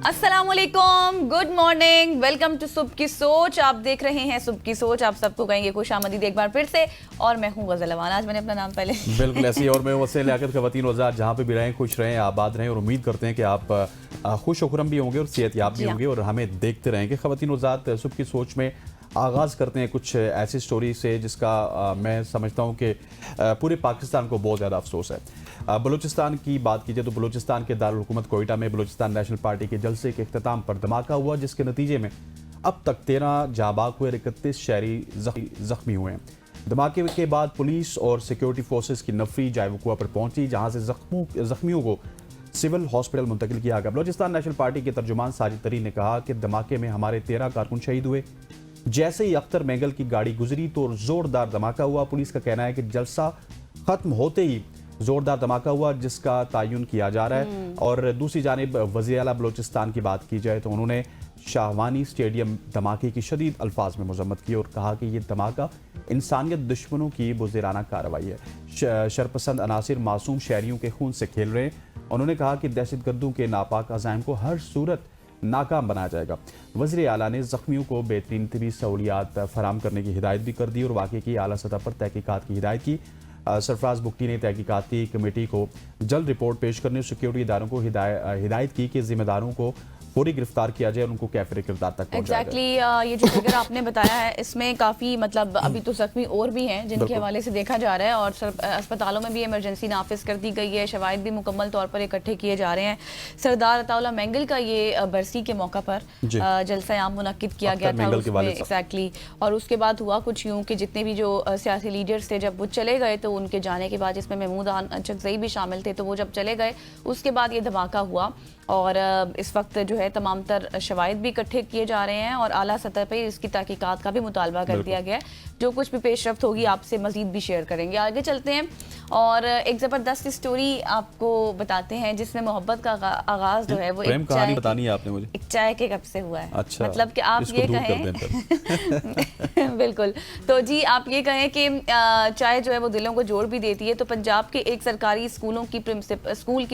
अस्सलामुअलैकुम, good morning, welcome to सुबह की सोच। आप देख रहे हैं सुबह की सोच। आप सबको कहेंगे खुशामदीद एक बार फिर से। और मैं हूं गजल अवान। आज मैंने अपना नाम पहले बिल्कुल ऐसी। और मैं वैसे लियाकत खवातीन वज़ात जहाँ पे भी रहें, खुश रहें, आबाद रहें और उम्मीद करते हैं कि आप खुश खुरम भी होंगे और सेहतयाब भी होंगे और हमें देखते रहेंगे। खवातीन वज़ात सुबह की सोच में आगाज़ करते हैं कुछ ऐसी स्टोरी से जिसका मैं समझता हूँ कि पूरे पाकिस्तान को बहुत ज़्यादा अफसोस है। बलूचिस्तान की बात कीजिए तो बलूचिस्तान के दारुल हुकूमत कोयटा में बलूचिस्तान नेशनल पार्टी के जलसे के इख्तिताम पर धमाका हुआ, जिसके नतीजे में अब तक 13 जांबाग हुए, 31 शहरी जख्मी हुए हैं। धमाके के बाद पुलिस और सिक्योरिटी फोर्सेस की नफरी जायवकुआ पर पहुंची, जहां से जख्मियों को सिविल हॉस्पिटल मुंतकिल किया गया। बलूचिस्तान नेशनल पार्टी के तर्जुमान साजिद तरीन ने कहा कि धमाके में हमारे 13 कारकुन शहीद हुए। जैसे ही अख्तर मैंगल की गाड़ी गुजरी तो जोरदार धमाका हुआ। पुलिस का कहना है कि जलसा खत्म होते ही जोरदार धमाका हुआ, जिसका तयन किया जा रहा है। और दूसरी जानिब वज़ीर आला बलूचिस्तान की बात की जाए तो उन्होंने शाहवानी स्टेडियम धमाके की शदीद अल्फाज में मजम्मत की और कहा कि यह धमाका इंसानियत दुश्मनों की बुज़दिराना कार्रवाई है। शरपसंद अनासिर मासूम शहरियों के खून से खेल रहे हैं। उन्होंने कहा कि दहशतगर्दों के नापाक अज़ाइम को हर सूरत नाकाम बनाया जाएगा। वज़ीर आला ने ज़ख्मियों को बेहतरीन तबी सहूलियात फराम करने की हिदायत भी कर दी और वाक़े की आला सतह पर तहकीकात की हिदायत की। सरफराज बुगटी ने तहकीकाती कमेटी को जल्द रिपोर्ट पेश करने, सिक्योरिटी इदारों को हिदायत की कि जिम्मेदारों को पूरी गिरफ्तार किया जाए और उनको कैफरे किरदार तक पहुंचाया जाए। ये जो फिगर आपने बताया है इसमें काफ़ी मतलब अभी तो जख्मी और भी हैं जिनके हवाले से देखा जा रहा है और अस्पतालों में भी इमरजेंसी नाफिज कर दी गई है। शवाहिद भी मुकम्मल तौर पर इकट्ठे किए जा रहे हैं। सरदार अताउल्लाह मैंगल का ये बरसी के मौका पर जलसा आम मुनक्किद किया गया था एग्जैक्टली। और उसके बाद हुआ कुछ यूँ कि जितने भी जो सियासी लीडर्स थे जब वो चले गए तो उनके जाने के बाद, जिसमें महमूद चकजई भी शामिल थे, तो वो जब चले गए उसके बाद ये धमाका हुआ। और इस वक्त जो है तमाम तर शवाहिद भी इकट्ठे किए जा रहे हैं और आला सतह पर इसकी तहकीकात का भी मुतालबा कर दिया गया है। जो कुछ भी पेशरफ्त होगी आपसे मजीद भी शेयर करेंगे। आगे चलते हैं और एक ज़बरदस्त स्टोरी आपको बताते हैं जिसमें मोहब्बत का आगाज़ जो है वो प्रेम कहानी बतानी है आपने मुझे। एक चाय के कप से हुआ है। अच्छा, मतलब कि आप ये कहें बिल्कुल, तो जी आप ये कहें कि चाय जो है वो दिलों को जोड़ भी देती है। तो पंजाब के एक सरकारी स्कूल की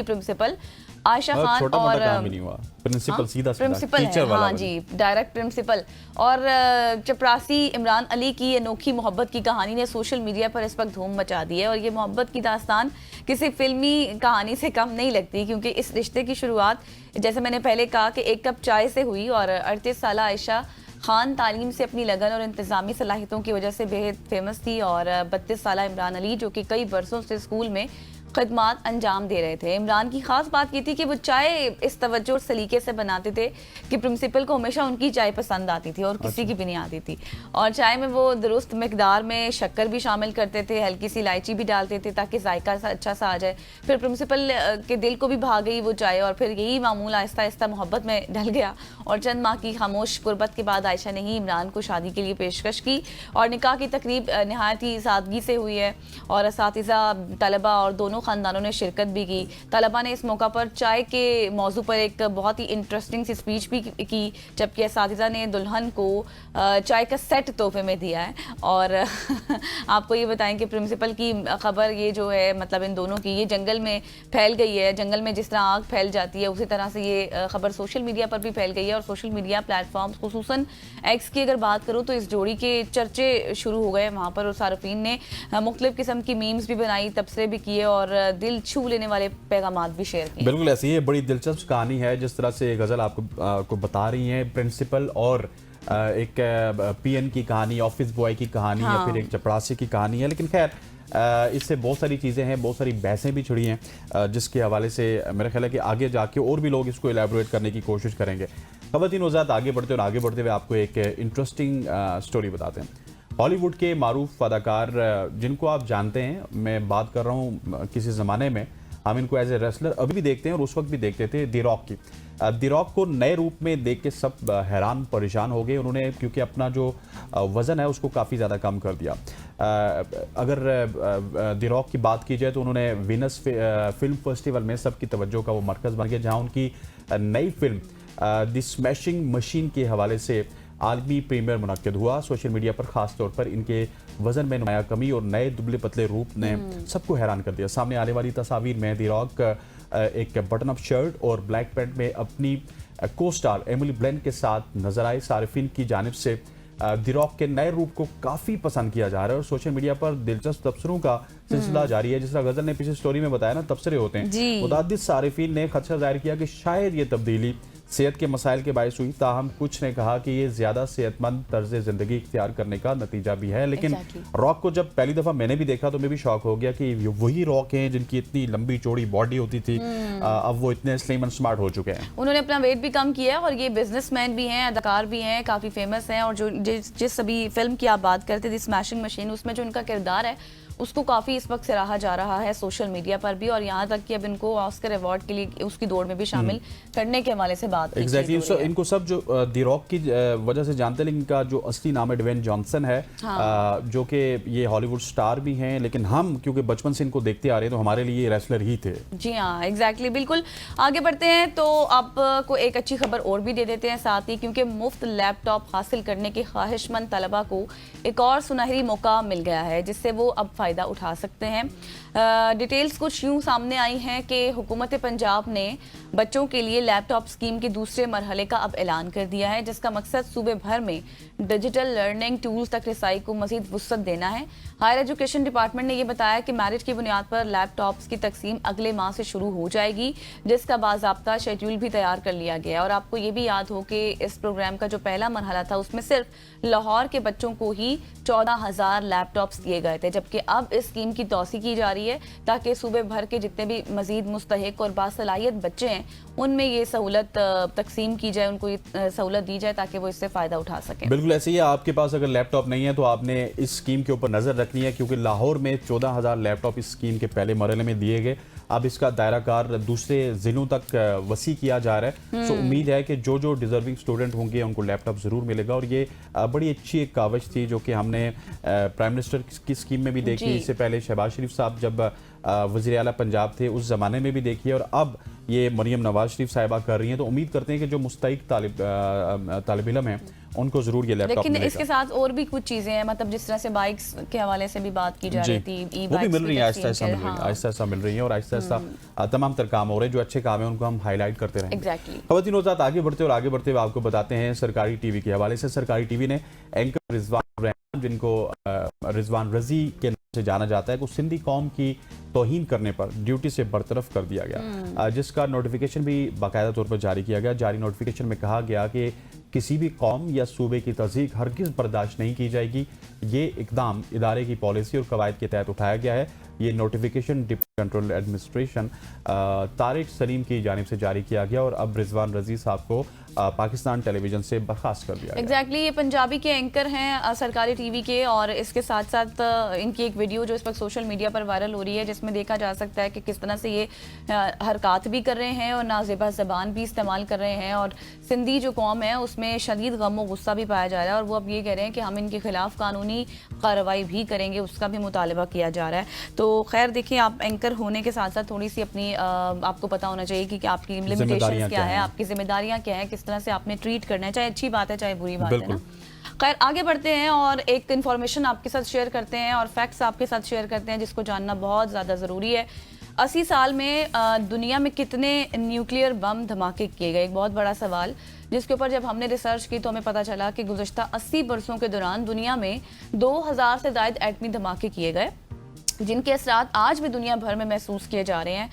प्रिंसिपल आयशा खान और प्रिंसिपल हाँ जी, डायरेक्ट प्रिंसिपल और चपरासी इमरान अली की अनोखी मोहब्बत की कहानी ने सोशल मीडिया पर इस वक्त धूम मचा दी है। और ये मोहब्बत की दास्तान किसी फिल्मी कहानी से कम नहीं लगती, क्योंकि इस रिश्ते की शुरुआत जैसे मैंने पहले कहा कि एक कप चाय से हुई। और 38 साल आयशा खान तालीम से अपनी लगन और इंतज़ामी सलाहियतों की वजह से बेहद फेमस थी। और 32 साल इमरान अली जो कि कई बरसों से स्कूल में खदमात अंजाम दे रहे थे। इमरान की खास बात ये थी कि वो चाय इस तवज्जो और सलीके से बनाते थे कि प्रिंसिपल को हमेशा उनकी चाय पसंद आती थी और किसी की भी नहीं आती थी। और चाय में वो दुरुस्त मिकदार में शक्कर भी शामिल करते थे, हल्की सी इलायची भी डालते थे ताकि जायका अच्छा सा आ जाए। फिर प्रिंसिपल के दिल को भी भा गई वो चाय और फिर यही मामूल आहिस्ता आहिस्ता मोहब्बत में ढल गया। और चंद माह की खामोश कुर्बत के बाद आयशा ने ही इमरान को शादी के लिए पेशकश की और निकाह की तकरीब नहायत ही सादगी से हुई है। और असातिज़ा, तलबा और दोनों ख़ानदानों ने शिरकत भी की। तलबा ने इस मौका पर चाय के मौजू पर एक बहुत ही इंटरेस्टिंग सी स्पीच भी की, जबकि असातिज़ा ने दुल्हन को चाय का सेट तोहफे में दिया है। और आपको ये बताएं कि प्रिंसिपल की खबर ये जो है मतलब इन दोनों की ये जंगल में फैल गई है। जंगल में जिस तरह आग फैल जाती है उसी तरह से ये खबर सोशल मीडिया पर भी फैल गई है। और सोशल मीडिया प्लेटफॉर्म्स खुसूसन एक्स की अगर बात करूँ तो इस जोड़ी के चर्चे शुरू हो गए वहाँ पर। और सार्फिन ने मुख्तलिफ किस्म की मीम्स भी बनाई, तबसरे भी किए और दिल छू लेने वाले पैगामात भी शेयर किए। बिल्कुल ऐसी ही बड़ी दिलचस्प कहानी है जिस तरह से गजल आपको बता रही हैं। प्रिंसिपल और एक पीएन की कहानी, ऑफिस बॉय की कहानी या फिर एक चपरासी की कहानी है। लेकिन खैर इससे बहुत सारी चीज़ें हैं, बहुत सारी बहसें भी छिड़ी हैं जिसके हवाले से मेरा ख्याल है कि आगे जाके और भी लोग इसको एलैबोरेट करने की कोशिश करेंगे। खवातीन वज़ात आगे बढ़ते हुए आपको एक इंटरेस्टिंग स्टोरी बताते हैं। हॉलीवुड के मारूफ अदाकार जिनको आप जानते हैं, मैं बात कर रहा हूँ किसी ज़माने में हम इनको एज ए रेसलर अभी भी देखते हैं और उस वक्त भी देखते थे, दी रॉक की। दी रॉक को नए रूप में देख के सब हैरान परेशान हो गए उन्होंने, क्योंकि अपना जो वज़न है उसको काफ़ी ज़्यादा कम कर दिया। अगर दी रॉक की बात की जाए तो उन्होंने वीनस फिल्म फेस्टिवल में सबकी तवज्जो का वो मरकज़ बन गया, जहाँ उनकी नई फिल्म द स्मैशिंग मशीन के हवाले से आलमी प्रीमियर मुनक्किद हुआ। सोशल मीडिया पर खास तौर पर इनके वजन में नुमाया कमी और नए दुबले पतले रूप ने सबको हैरान कर दिया। सामने आने वाली तस्वीर में दी रॉक एक बटन अप शर्ट और ब्लैक पैंट में अपनी को स्टार एमिली ब्लेंट के साथ नजर आए। सारिफिन की जानिब से द रॉक के नए रूप को काफी पसंद किया जा रहा है और सोशल मीडिया पर दिलचस्प तबसरों का सिलसिला जारी है। जिस तरह गजल ने पिछली स्टोरी में बताया ना, तबसरे होते हैं। मुतअद्दिद सारिफिन ने खदशा जाहिर किया कि शायद ये तब्दीली सेहत के मसाइल के बायस हुई, ताहम कुछ ने कहा कि ये ज्यादा सेहतमंद तर्ज जिंदगी इख्तियार करने का नतीजा भी है। लेकिन रॉक को जब पहली दफा मैंने भी देखा तो मैं भी शॉक हो गया कि वही रॉक हैं जिनकी इतनी लंबी चौड़ी बॉडी होती थी, अब वो इतने स्लिम एंड स्मार्ट हो चुके हैं। उन्होंने अपना वेट भी कम किया और ये बिजनेसमैन भी हैं, अदाकार भी हैं, काफी फेमस हैं। और जो जिस अभी फिल्म की आप बात करते थे स्मैशिंग मशीन, उसमें जो उनका किरदार है उसको काफी इस वक्त सराहा जा रहा है सोशल मीडिया पर भी, और यहाँ तक कि अब इनको ऑस्कर अवार्ड के लिए उसकी दौड़ में भी शामिल करने के हवाले से बात एग्जैक्टली इनको सब जो द रॉक की वजह से जानते हैं, लेकिन इनका जो असली नाम है ड्वेन जॉनसन है। जो कि ये हॉलीवुड स्टार भी हैं, लेकिन हम क्योंकि बचपन से इनको देखते आ रहे हैं तो हमारे लिए रेसलर ही थे। जी हाँ, एग्जैक्टली बिल्कुल। आगे बढ़ते हैं तो आपको एक अच्छी खबर और भी दे देते हैं साथ ही, क्योंकि मुफ्त लैपटॉप हासिल करने के ख्वाहिशमंद तलबा को एक और सुनहरी मौका मिल गया है, जिससे वो अब फायदा उठा सकते हैं। डिटेल्स कुछ यूं सामने आई हैं कि हुकूमत पंजाब ने बच्चों के लिए लैपटॉप स्कीम के दूसरे मरहले का अब ऐलान कर दिया है, जिसका मकसद सूबे भर में डिजिटल लर्निंग टूल्स तक रसाई को मजीद वुसअत देना है। हायर एजुकेशन डिपार्टमेंट ने यह बताया कि मैरिट की बुनियाद पर लैपटॉप्स की तकसीम अगले माह से शुरू हो जाएगी, जिसका बाज़ाब्ता शेड्यूल भी तैयार कर लिया गया है। और आपको ये भी याद हो कि इस प्रोग्राम का जो पहला मरहला था उसमें सिर्फ लाहौर के बच्चों को ही 14,000 लैपटॉप्स दिए गए थे, जबकि अब इस स्कीम की तौसी की जा रही है ताकि सूबे भर के जितने भी मजीद मुस्तहिक और बासलाहियत बच्चे हैं उनमें ये सहूलत तकसीम की जाए, उनको ये सहूलत दी जाए ताकि वो इससे फ़ायदा उठा सकें। बिल्कुल ऐसे ही है। आपके पास अगर लैपटॉप नहीं है तो आपने इस स्कीम के ऊपर नज़र रखनी है, क्योंकि लाहौर में 14,000 लैपटॉप इस स्कीम के पहले मरहले में दिए गए। अब इसका दायरा कार दूसरे जिलों तक वसी किया जा रहा है। सो उम्मीद है कि जो जो डिजर्विंग स्टूडेंट होंगे उनको लैपटॉप ज़रूर मिलेगा। और ये बड़ी अच्छी एक कावज थी जो कि हमने प्राइम मिनिस्टर की स्कीम में भी देखी। इससे पहले शहबाज शरीफ साहब जब वज़ीर आला पंजाब थे उस ज़माने में भी देखी है, और अब ये मरियम नवाज शरीफ साहिबा कर रही हैं। तो उम्मीद करते हैं कि जो मुस्तहिक तालिब इल्म हैं उनको जरूर ये लैपटॉप लेकिन इसके साथ और भी कुछ चीजें हैं, मतलब जिस तरह से बाइक्स के हवाले से भी बात की जा रही थी, वो भी मिल रही है, आहिस्ता आहिस्ता मिल रही है, आहिस्ता आहिस्ता मिल रही है, और आहिस्ता आहिस्ता तमाम तर काम हो रहे हैं। जो अच्छे काम है उनको हम हाईलाइट करते रहेंगे। एग्जैक्टली। खवातीन और आगे बढ़ते हुए आपको बताते हैं सरकारी टीवी के हवाले से। सरकारी टीवी ने एंकर रिजवान, जिनको रिजवान रजी के नाम से जाना जाता है, को सिंधी कौम की तौहीन करने पर ड्यूटी से बरतरफ कर दिया गया, जिसका नोटिफिकेशन भी बाकायदा तौर पर जारी किया गया। जारी नोटिफिकेशन में कहा गया कि किसी भी कौम या सूबे की तज़ीक हरगिज़ बर्दाश्त नहीं की जाएगी। ये इकदाम इदारे की पॉलिसी और कवायद के तहत उठाया गया है। ये notification deputy control administration Tariq Salim की जानिब से जारी किया गया, और अब रिजवान रजी साहब को पाकिस्तान टेलीविजन से बर्खास्त कर दिया। एग्जैक्टली ये पंजाबी के एंकर हैं सरकारी टीवी के, और इसके साथ साथ इनकी एक वीडियो जो इस वक्त सोशल मीडिया पर वायरल हो रही है, जिसमें देखा जा सकता है कि किस तरह से ये हरकत भी कर रहे हैं और नाज़ेबा ज़बान भी इस्तेमाल कर रहे हैं। और सिंधी जो कौम है उसमें शदीद गम व गुस्सा भी पाया जा रहा है, और वो अब ये कह रहे हैं कि हम इनके खिलाफ कानूनी कार्रवाई भी करेंगे, उसका भी मुतालबा किया जा रहा है। तो खैर देखिए, आप एंकर होने के साथ साथ थोड़ी सी अपनी आपको पता होना चाहिए कि आपकी लिमिटेशंस क्या है, आपकी जिम्मेदारियां क्या है, किस तरह से आपने ट्रीट करना है, चाहे अच्छी बात है चाहे बुरी बात है ना। खैर आगे बढ़ते हैं और एक इन्फॉर्मेशन आपके साथ शेयर करते हैं और फैक्ट्स आपके साथ शेयर करते हैं जिसको जानना बहुत ज़्यादा ज़रूरी है। 80 साल में दुनिया में कितने न्यूक्लियर बम धमाके किए गए, एक बहुत बड़ा सवाल, जिसके ऊपर जब हमने रिसर्च की तो हमें पता चला कि गुज़श्ता 80 बरसों के दौरान दुनिया में 2000 से ज़ायद एटमी धमाके किए गए, जिनके असरात आज भी दुनिया भर में महसूस किए जा रहे हैं।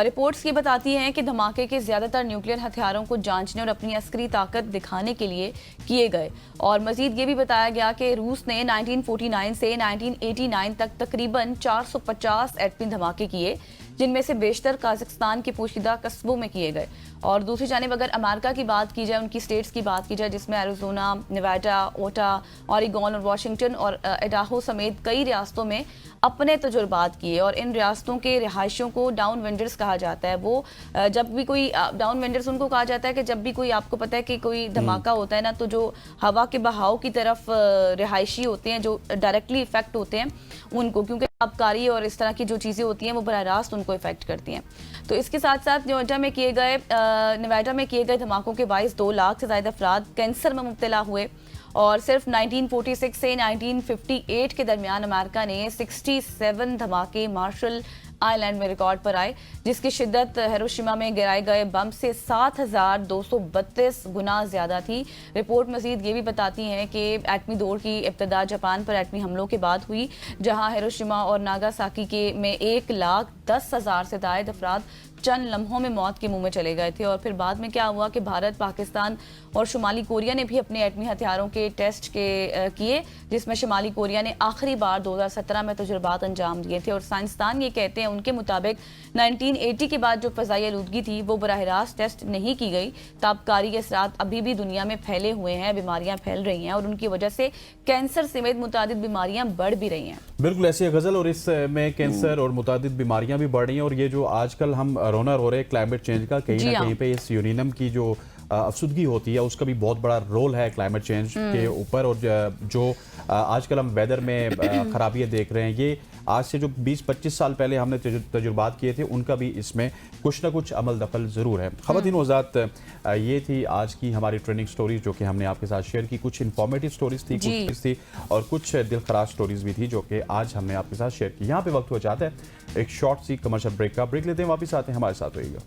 रिपोर्ट्स ये बताती हैं कि धमाके के ज़्यादातर न्यूक्लियर हथियारों को जांचने और अपनी अस्करी ताकत दिखाने के लिए किए गए। और मज़ीद ये भी बताया गया कि रूस ने 1949 से 1989 तक तकरीबन 450 एटमी धमाके किए, जिनमें से बेशतर काज़ाख्स्तान के पोशीदा कस्बों में किए गए। और दूसरी जानिब अगर अमेरिका की बात की जाए, उनकी स्टेट्स की बात की जाए, जिसमें एरिज़ोना, नेवाडा, ओटा, ऑरिगॉन और वाशिंगटन और इडाहो समेत कई रियासतों में अपने तजुर्बात किए। और इन रियासतों के रिहायशियों को डाउन वेंडर्स कहा जाता है। वो जब भी कोई डाउन वेंडर्स उनको कहा जाता है कि जब भी कोई, आपको पता है कि कोई धमाका होता है ना, तो जो हवा के बहाव की तरफ रिहायशी होते हैं जो डायरेक्टली इफेक्ट होते हैं उनको, क्योंकि आबकारी और इस तरह की जो चीज़ें होती हैं वो बराह रास्त उनको इफेक्ट करती हैं। तो इसके साथ साथ नेवाडा में किए गए धमाकों के बायस 2 लाख से ज़्यादा अफराद कैंसर में मुब्तला हुए। और सिर्फ 1946 से 1958 के दरमियान अमेरिका ने 67 धमाके मार्शल आयरलैंड में रिकॉर्ड पर आए, जिसकी शिद्दत हिरोशिमा में गिराए गए बम से 7,232 गुना ज्यादा थी। रिपोर्ट मजीद ये भी बताती है कि एटमी दौर की इब्तदा जापान पर एटमी हमलों के बाद हुई, जहां हिरोशिमा और नागासाकी के में 1,10,000 से जायद अफराद चंद लम्हों में मौत के मुंह में चले गए थे। और फिर बाद में क्या हुआ कि भारत, पाकिस्तान और शुमाली कोरिया ने भी अपने एटमी हथियारों के टेस्ट किए, जिसमें शुमाली कोरिया ने आखिरी बार 2017 में तजुर्बात अंजाम दिए थे। और साइंसदान ये कहते हैं उनके मुताबिक 1980 के बाद जो फ़ज़ाई आलूदगी थी वो बराह रास्त टेस्ट नहीं की गई। ताबकारी असरात अभी भी दुनिया में फैले हुए हैं, बीमारियां फैल रही हैं और उनकी वजह से कैंसर समेत मुतादिद बीमारियां बढ़ भी रही हैं। बिल्कुल ऐसी है गजल, और इसमें कैंसर और मुतादिद बीमारियां भी बढ़ रही हैं। और ये जो आजकल हम रोना रो रहे हैं क्लाइमेट चेंज का, कहीं ना कहीं पे इस यूरेनियम की जो अफसुदगी होती है उसका भी बहुत बड़ा रोल है क्लाइमेट चेंज के ऊपर। और जो आजकल हम वेदर में खराबियाँ देख रहे हैं, ये आज से जो 20-25 साल पहले हमने तजुर्बात किए थे उनका भी इसमें कुछ ना कुछ अमल दखल ज़रूर है। ख़वातीन वज़ात, ये थी आज की हमारी ट्रेंडिंग स्टोरीज जो कि हमने आपके साथ शेयर की। कुछ इंफॉर्मेटिव स्टोरीज थी, कुछ थी और कुछ दिलखराज स्टोरीज भी थी जो कि आज हमने आपके साथ शेयर की। यहाँ पे वक्त हो जाता है एक शॉर्ट सी कमर्शियल ब्रेक का। ब्रेक लेते हैं, वापस आते हैं, हमारे साथ रहिएगा।